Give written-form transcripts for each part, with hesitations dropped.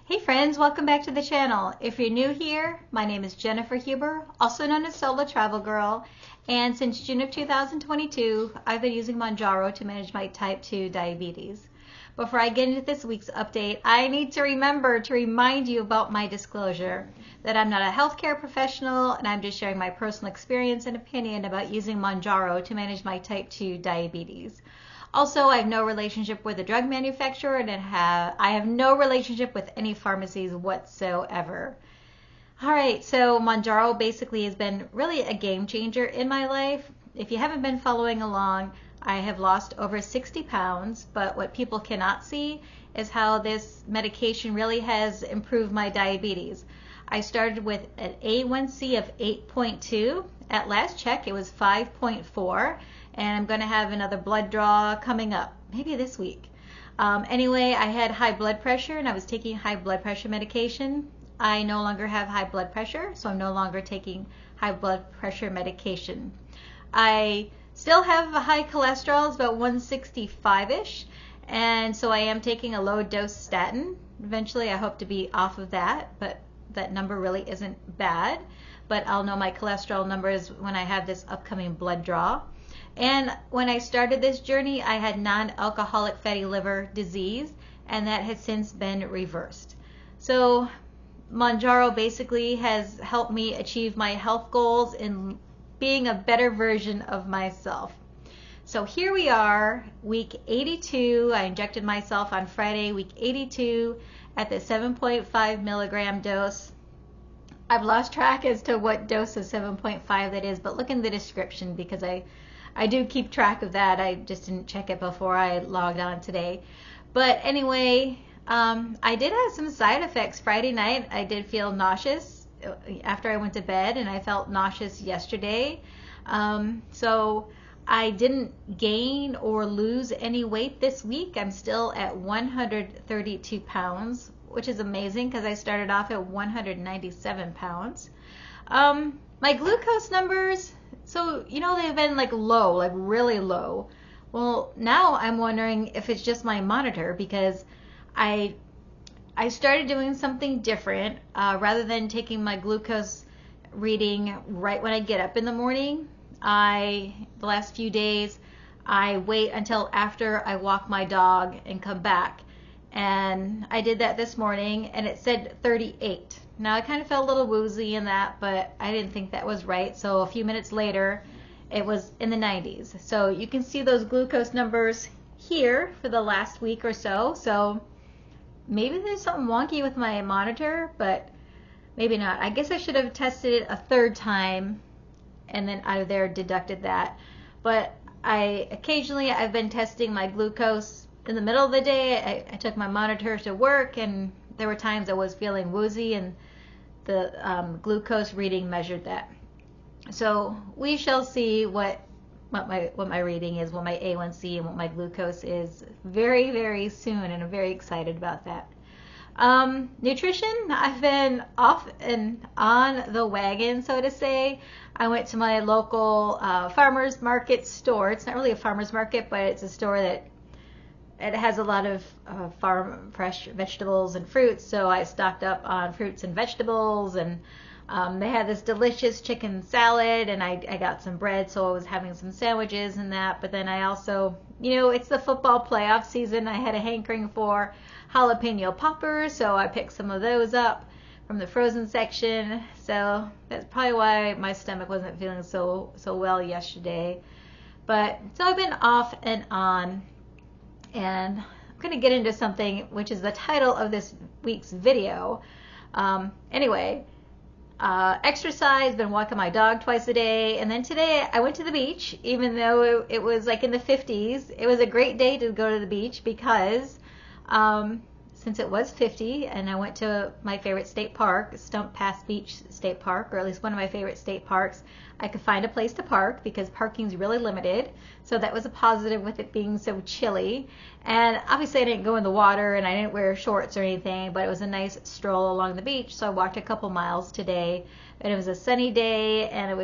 Hey friends, welcome back to the channel. If you're new here, my name is Jennifer Huber, also known as Solo Travel Girl, and since June of 2022, I've been using Mounjaro to manage my type 2 diabetes. Before I get into this week's update, I need to remember to remind you about my disclosure, that I'm not a healthcare professional and I'm just sharing my personal experience and opinion about using Mounjaro to manage my type 2 diabetes. Also, I have no relationship with a drug manufacturer and I have no relationship with any pharmacies whatsoever. All right, so Mounjaro basically has been really a game changer in my life. If you haven't been following along, I have lost over 60 pounds, but what people cannot see is how this medication really has improved my diabetes. I started with an A1C of 8.2. At last check, it was 5.4. And I'm going to have another blood draw coming up, maybe this week. Anyway, I had high blood pressure and I was taking high blood pressure medication. I no longer have high blood pressure, so I'm no longer taking high blood pressure medication. I still have a high cholesterol, it's about 165-ish, and so I am taking a low dose statin. Eventually I hope to be off of that, but that number really isn't bad. But I'll know my cholesterol numbers when I have this upcoming blood draw. And when I started this journey, I had non-alcoholic fatty liver disease, and that has since been reversed. So Mounjaro basically has helped me achieve my health goals in being a better version of myself. So here we are, week 82. I injected myself on Friday, week 82, at the 7.5 milligram dose. I've lost track as to what dose of 7.5 that is, but look in the description because I do keep track of that. I just didn't check it before I logged on today. But anyway, I did have some side effects Friday night. I did feel nauseous after I went to bed, and I felt nauseous yesterday. So I didn't gain or lose any weight this week. I'm still at 132 pounds, which is amazing because I started off at 197 pounds. My glucose numbers, so they've been like low, like really low. Well, now I'm wondering if it's just my monitor, because I started doing something different. Rather than taking my glucose reading right when I get up in the morning, the last few days I wait until after I walk my dog and come back. And I did that this morning and it said 38. Now I kind of felt a little woozy in that, but I didn't think that was right. So a few minutes later, it was in the 90s. So you can see those glucose numbers here for the last week or so. So maybe there's something wonky with my monitor, but maybe not. I guess I should have tested it a third time and then out of there deducted that. But I've been testing my glucose in the middle of the day. I took my monitor to work, and there were times I was feeling woozy, and the glucose reading measured that. So we shall see what my reading is, what my A1C and what my glucose is very, very soon, and I'm very excited about that. Nutrition, I've been off and on the wagon, so to say. I went to my local farmer's market store. It's not really a farmer's market, but it's a store that it has a lot of farm fresh vegetables and fruits, so I stocked up on fruits and vegetables, and they had this delicious chicken salad, and I got some bread, so I was having some sandwiches and that. But then I also, it's the football playoff season. I had a hankering for jalapeno poppers, so I picked some of those up from the frozen section. So that's probably why my stomach wasn't feeling so well yesterday. But so I've been off and on. And I'm going to get into something which is the title of this week's video. Exercise, been walking my dog twice a day, and then today I went to the beach, even though it was like in the 50s. It was a great day to go to the beach because since it was 50, and I went to my favorite state park, Stump Pass Beach State Park, or at least one of my favorite state parks. I could find a place to park because parking's really limited, so that was a positive with it being so chilly. And obviously I didn't go in the water and I didn't wear shorts or anything, but it was a nice stroll along the beach, so I walked a couple miles today. And it was a sunny day, and it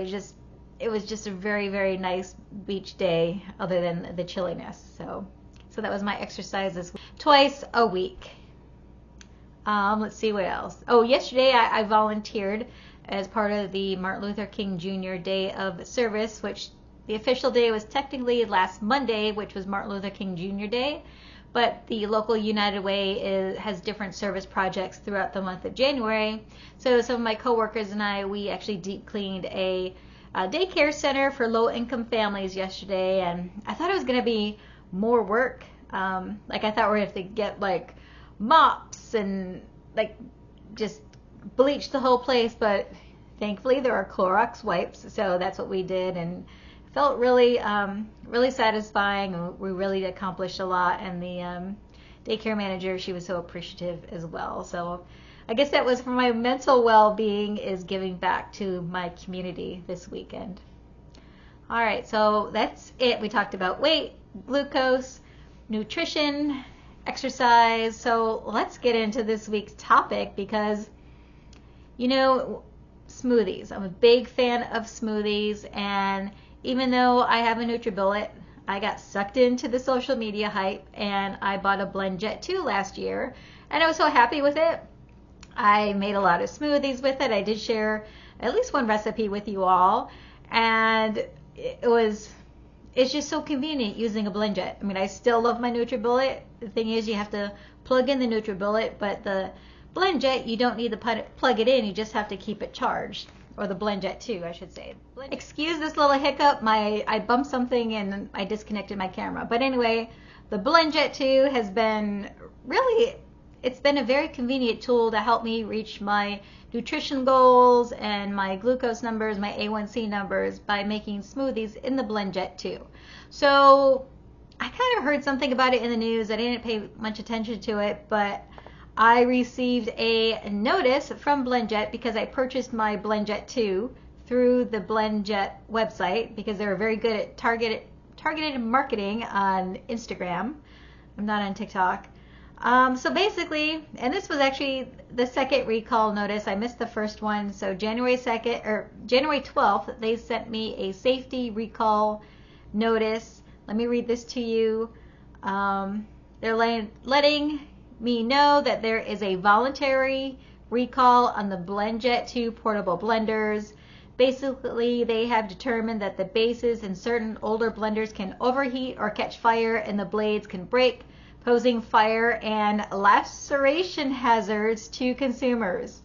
was just a very, very nice beach day other than the chilliness. So So that was my exercise this week. Twice a week. Let's see what else. Oh, yesterday I volunteered as part of the Martin Luther King Jr. Day of Service, which the official day was technically last Monday, which was Martin Luther King Jr. Day. But the local United Way has different service projects throughout the month of January. So some of my coworkers and I, we actually deep cleaned a daycare center for low-income families yesterday, and I thought it was going to be more work. Like I thought we were going to have to get like mops and like just bleach the whole place, but thankfully there are Clorox wipes, so that's what we did, and felt really really satisfying. We really accomplished a lot, and the daycare manager, she was so appreciative as well. So I guess that was for my mental well-being, is giving back to my community this weekend. All right, so that's it. We talked about weight, glucose, nutrition, exercise. So let's get into this week's topic, because you know, smoothies. I'm a big fan of smoothies, and even though I have a NutriBullet, I got sucked into the social media hype, and I bought a BlendJet 2 last year, and I was so happy with it. I made a lot of smoothies with it. I did share at least one recipe with you all, and it's just so convenient using a BlendJet. I mean, I still love my NutriBullet. The thing is, you have to plug in the NutriBullet, but the BlendJet, you don't need to plug it in. You just have to keep it charged. Or the BlendJet 2, I should say. Excuse this little hiccup. I bumped something and I disconnected my camera. But anyway, the BlendJet 2 has been really, it's been a very convenient tool to help me reach my nutrition goals and my glucose numbers, my A1C numbers, by making smoothies in the BlendJet 2. So I kind of heard something about it in the news. I didn't pay much attention to it, but I received a notice from BlendJet because I purchased my BlendJet 2 through the BlendJet website, because they were very good at targeted marketing on Instagram. I'm not on TikTok. So basically, and this was actually the second recall notice. I missed the first one. So January 2nd or January 12th, they sent me a safety recall notice. Let me read this to you. They're letting me know that there is a voluntary recall on the BlendJet 2 portable blenders. Basically, they have determined that the bases in certain older blenders can overheat or catch fire, and the blades can break, posing fire and laceration hazards to consumers.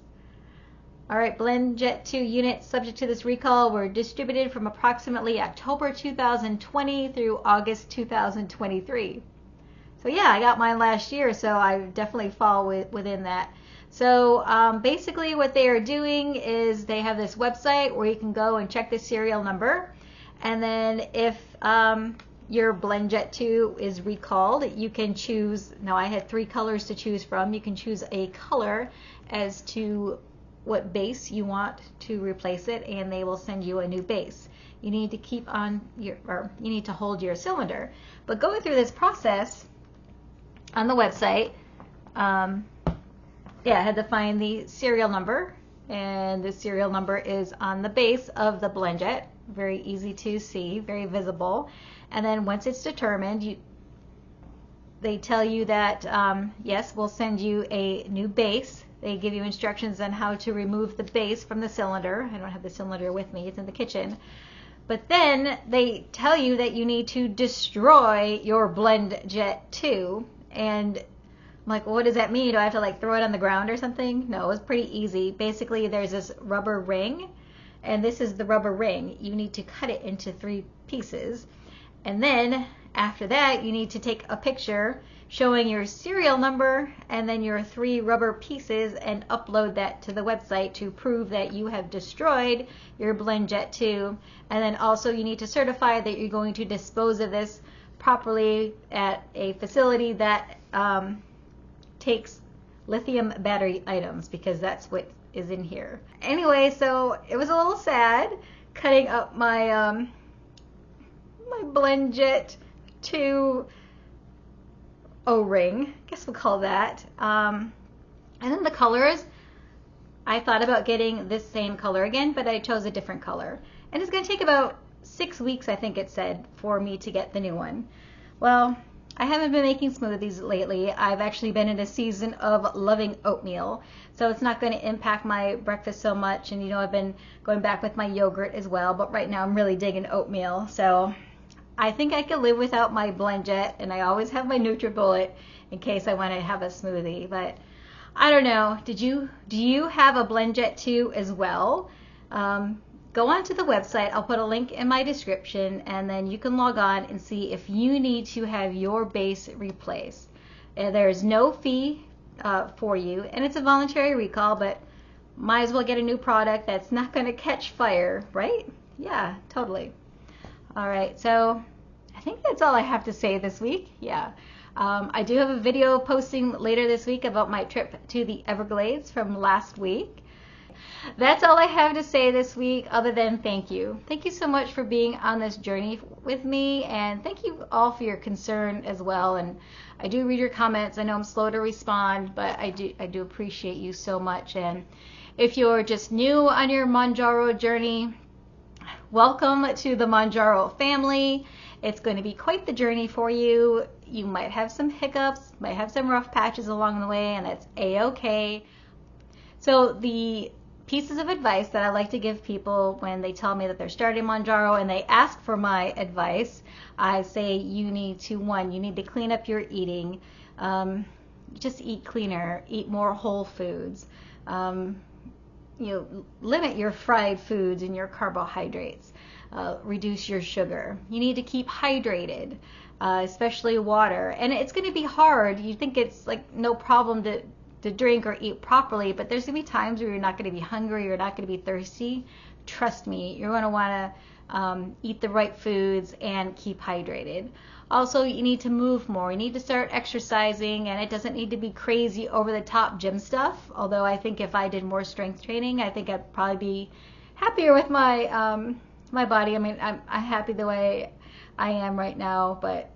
All right, BlendJet 2 units subject to this recall were distributed from approximately October 2020 through August 2023. So yeah, I got mine last year, so I definitely fall within that. So basically what they are doing is they have this website where you can go and check the serial number, and then if your BlendJet 2 is recalled, you can choose, now I had 3 colors to choose from, you can choose a color as to what base you want to replace it, and they will send you a new base. You need to keep on you need to hold your cylinder. But going through this process on the website, I had to find the serial number, and the serial number is on the base of the BlendJet. Very easy to see, very visible. And then once it's determined, they tell you that yes, we'll send you a new base. They give you instructions on how to remove the base from the cylinder. I don't have the cylinder with me, it's in the kitchen. But then they tell you that you need to destroy your BlendJet 2. And I'm like, well, what does that mean? Do I have to like throw it on the ground or something? No, it's pretty easy. Basically, there's this rubber ring, and this is the rubber ring. You need to cut it into 3 pieces. And then after that, you need to take a picture showing your serial number and then your 3 rubber pieces and upload that to the website to prove that you have destroyed your BlendJet 2. And then also you need to certify that you're going to dispose of this properly at a facility that takes lithium battery items, because that's what is in here. Anyway, so it was a little sad cutting up my my BlendJet 2 O-ring, I guess we'll call that. And then the colors, I thought about getting this same color again, but I chose a different color. And it's going to take about 6 weeks, I think it said, for me to get the new one. Well, I haven't been making smoothies lately. I've actually been in a season of loving oatmeal, so it's not going to impact my breakfast so much. And I've been going back with my yogurt as well, but right now I'm really digging oatmeal. So I think I could live without my BlendJet, and I always have my NutriBullet in case I want to have a smoothie. But I don't know. Do you have a BlendJet too as well? Go onto the website. I'll put a link in my description, and then you can log on and see if you need to have your base replaced. There's no fee for you, and it's a voluntary recall, but might as well get a new product that's not going to catch fire, right? Yeah, totally. All right, so I think that's all I have to say this week. Yeah. I do have a video posting later this week about my trip to the Everglades from last week. That's all I have to say this week, other than thank you. Thank you so much for being on this journey with me, and thank you all for your concern as well. And I do read your comments. I know I'm slow to respond, but I do appreciate you so much. And if you're just new on your Mounjaro journey, welcome to the Mounjaro family. It's going to be quite the journey for you. You might have some hiccups, might have some rough patches along the way, and that's a-okay. So the pieces of advice that I like to give people when they tell me that they're starting Mounjaro and they ask for my advice, I say you need to clean up your eating. Just eat cleaner, eat more whole foods. Limit your fried foods and your carbohydrates. Reduce your sugar. You need to keep hydrated, especially water. And it's going to be hard. You think it's like no problem to drink or eat properly, but there's going to be times where you're not going to be hungry, you're not going to be thirsty. Trust me, you're going to want to eat the right foods and keep hydrated. Also, you need to move more. You need to start exercising, and it doesn't need to be crazy over-the-top gym stuff, although I think if I did more strength training, I think I'd probably be happier with my my body. I mean, I'm happy the way I am right now, but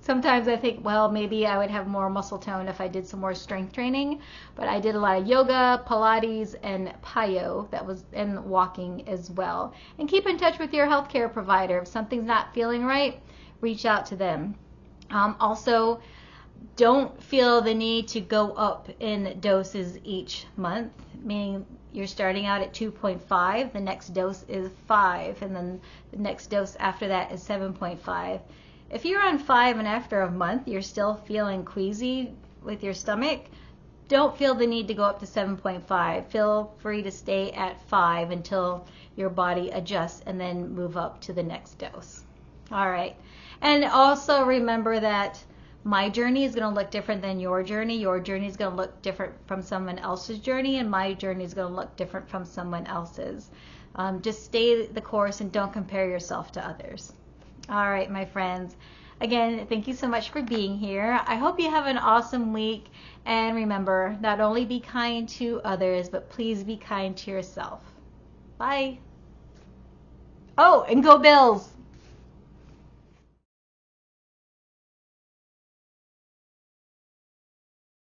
sometimes I think, well, maybe I would have more muscle tone if I did some more strength training. But I did a lot of yoga, Pilates, and Pyo, and walking as well. And keep in touch with your healthcare provider. If something's not feeling right, reach out to them. Also, don't feel the need to go up in doses each month, meaning you're starting out at 2.5, the next dose is 5, and then the next dose after that is 7.5. If you're on 5 and after a month you're still feeling queasy with your stomach, don't feel the need to go up to 7.5. Feel free to stay at 5 until your body adjusts and then move up to the next dose. All right. And also remember that my journey is going to look different than your journey. Your journey is going to look different from someone else's journey, and my journey is going to look different from someone else's. Just stay the course and don't compare yourself to others. All right, my friends. Again, thank you so much for being here. I hope you have an awesome week. And remember, not only be kind to others, but please be kind to yourself. Bye. Oh, and go Bills!